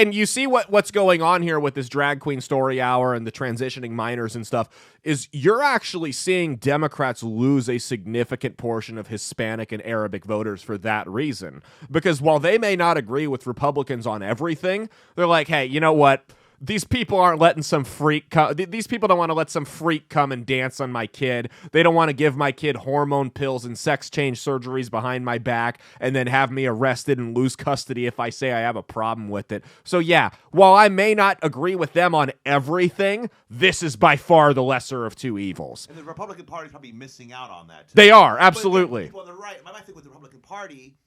and you see what's going on here with this drag queen story hour and the transitioning minors and stuff is you're actually seeing Democrats lose a significant portion of Hispanic and Arabic voters for that reason. Because while they may not agree with Republicans on everything, they're like, hey, you know what? These people aren't letting some freak come. These people don't want to let some freak come and dance on my kid. They don't want to give my kid hormone pills and sex change surgeries behind my back and then have me arrested and lose custody if I say I have a problem with it. So yeah, while I may not agree with them on everything, this is by far the lesser of two evils. And the Republican Party is probably missing out on that too. They are, absolutely. People on the right, my thing with the Republican Party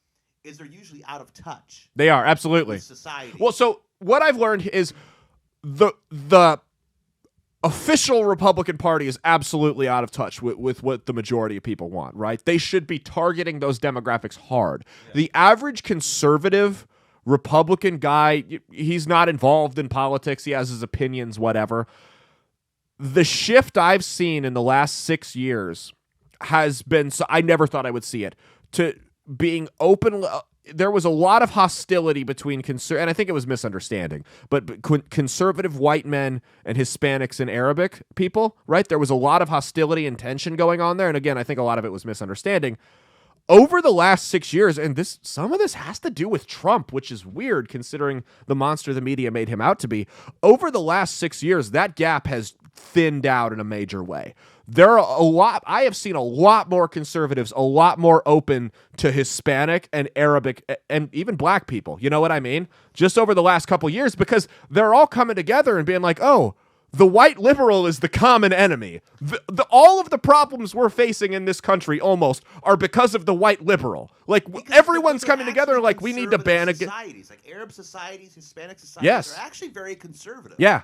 is they're usually out of touch. They are, absolutely. With society. Well, so what I've learned is the official Republican Party is absolutely out of touch with what the majority of people want, right? They should be targeting those demographics hard. Yeah. The average conservative Republican guy, he's not involved in politics. He has his opinions, whatever. The shift I've seen in the last 6 years has been, so I never thought I would see it, to being open. There was a lot of hostility between and I think it was misunderstanding, but conservative white men and Hispanics and Arabic people, right? There was a lot of hostility and tension going on there. And again, I think a lot of it was misunderstanding. Over the last 6 years, and some of this has to do with Trump, which is weird considering the monster the media made him out to be. Over the last 6 years, that gap has thinned out in a major way. I have seen a lot more conservatives, a lot more open to Hispanic and Arabic and even black people. You know what I mean? Just over the last couple years, because they're all coming together and being like, oh, the white liberal is the common enemy. All of the problems we're facing in this country almost are because of the white liberal. Like, because everyone's coming together like, we need to ban against societies, like Arab societies, Hispanic societies are actually very conservative. Yeah.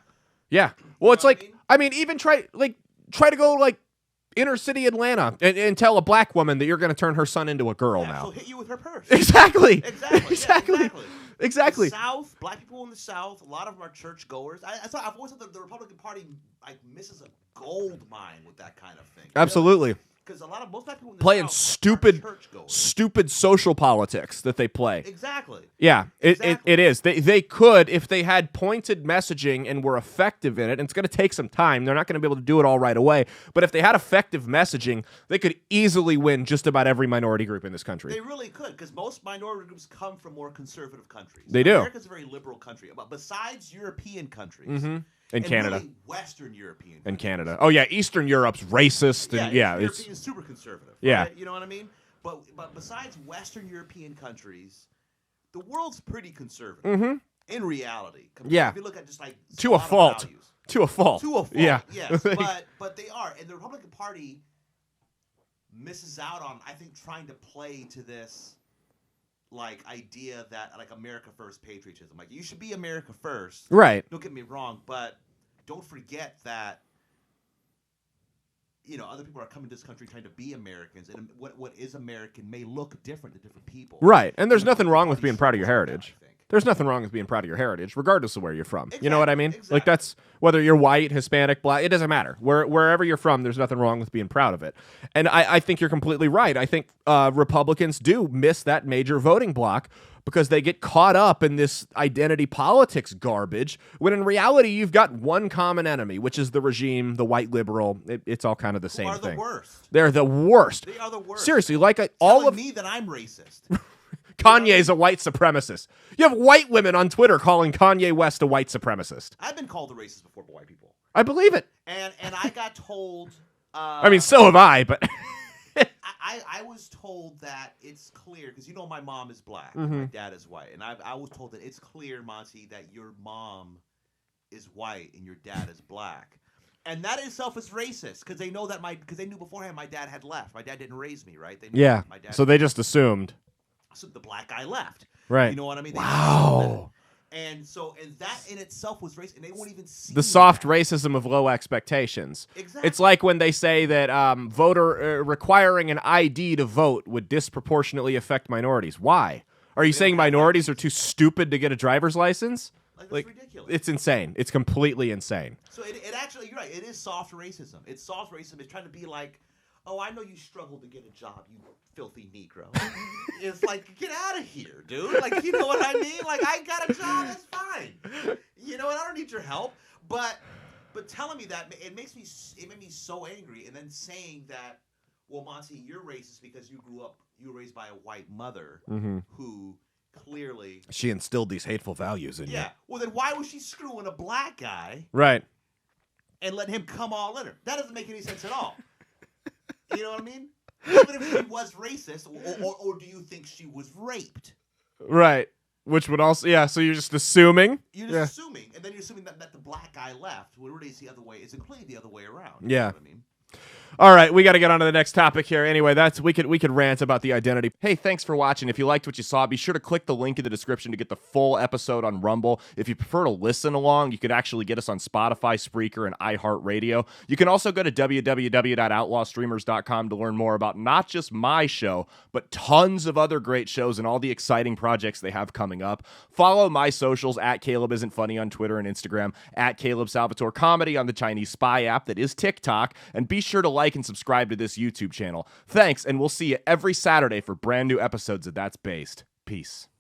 Yeah. Well, it's like, I mean, even try to go like inner city Atlanta and tell a black woman that you're going to turn her son into a girl now. She'll hit you with her purse. Exactly. Exactly. Exactly. The South, black people in the South, a lot of them are church goers. I've always thought that the Republican Party misses a gold mine with that kind of thing. Absolutely. Because most black people in the playing South stupid social politics that they play. Exactly. Yeah, it is. They could, if they had pointed messaging and were effective in it, and it's going to take some time. They're not going to be able to do it all right away. But if they had effective messaging, they could easily win just about every minority group in this country. They really could, because most minority groups come from more conservative countries. They do. America's a very liberal country. But besides European countries. Mm-hmm. And Canada. Really Western European countries. And Canada. Oh, yeah, Eastern Europe's racist. And it's super conservative. Yeah. Right? You know what I mean? But besides Western European countries, the world's pretty conservative in reality. Yeah. If you look at just like to a fault. Values. To a fault. Yeah. Yes. but they are. And the Republican Party misses out on, I think, trying to play to this like idea that like America first patriotism. Like, you should be America first. Right. Don't get me wrong, but don't forget that other people are coming to this country trying to be Americans, and what is American may look different to different people. Right. And there's nothing wrong with being proud of your heritage. There's nothing wrong with being proud of your heritage, regardless of where you're from. Exactly. You know what I mean? Exactly. Like, that's whether you're white, Hispanic, black, it doesn't matter. Wherever you're from, there's nothing wrong with being proud of it. And I think you're completely right. I think Republicans do miss that major voting block because they get caught up in this identity politics garbage, when in reality, you've got one common enemy, which is the regime, the white liberal. It's all kind of the same thing. They're the worst. They are the worst. Seriously, like me that I'm racist. Kanye's a white supremacist. You have white women on Twitter calling Kanye West a white supremacist. I've been called a racist before by white people. I believe it. And I got told... I mean, so have I, but... I was told that it's clear, because my mom is black, and my dad is white, and I was told that it's clear, Monty, that your mom is white and your dad is black. And that itself is racist, because they know that because they knew beforehand my dad had left. My dad didn't raise me, right? They knew my dad so they just assumed. So the black guy left. Right. You know what I mean? Wow. And that in itself was racist, and they won't even see the soft racism of low expectations. Exactly. It's like when they say that requiring an ID to vote would disproportionately affect minorities. Why? Are you saying minorities are too stupid to get a driver's license? Like, that's ridiculous. It's insane. It's completely insane. So it actually, you're right, it is soft racism. It's soft racism. It's trying to be like, oh, I know you struggled to get a job, you filthy Negro. It's like, get out of here, dude. Like, you know what I mean? Like, I got a job, that's fine. need your help, but telling me that it made me so angry. And then saying that, well, Monty, you're racist because you were raised by a white mother who clearly she instilled these hateful values in you. Yeah. Well, then why was she screwing a black guy? Right. And letting him come all in her? That doesn't make any sense at all. You know what I mean? Even if she was racist, or do you think she was raped? Right. Which would also, yeah, so you're just assuming. You're just assuming. And then you're assuming that the black guy left. When really it's the other way. It's completely the other way around. You know what I mean? All right, we got to get on to the next topic here. Anyway, we could rant about the identity. Hey, thanks for watching. If you liked what you saw, be sure to click the link in the description to get the full episode on Rumble. If you prefer to listen along, you could actually get us on Spotify, Spreaker, and iHeartRadio. You can also go to www.outlawstreamers.com to learn more about not just my show, but tons of other great shows and all the exciting projects they have coming up. Follow my socials at Caleb Isn't Funny on Twitter and Instagram, at Caleb Salvatore Comedy on the Chinese Spy app that is TikTok, and be sure to like and subscribe to this YouTube channel. Thanks, and we'll see you every Saturday for brand new episodes of That's Based. Peace.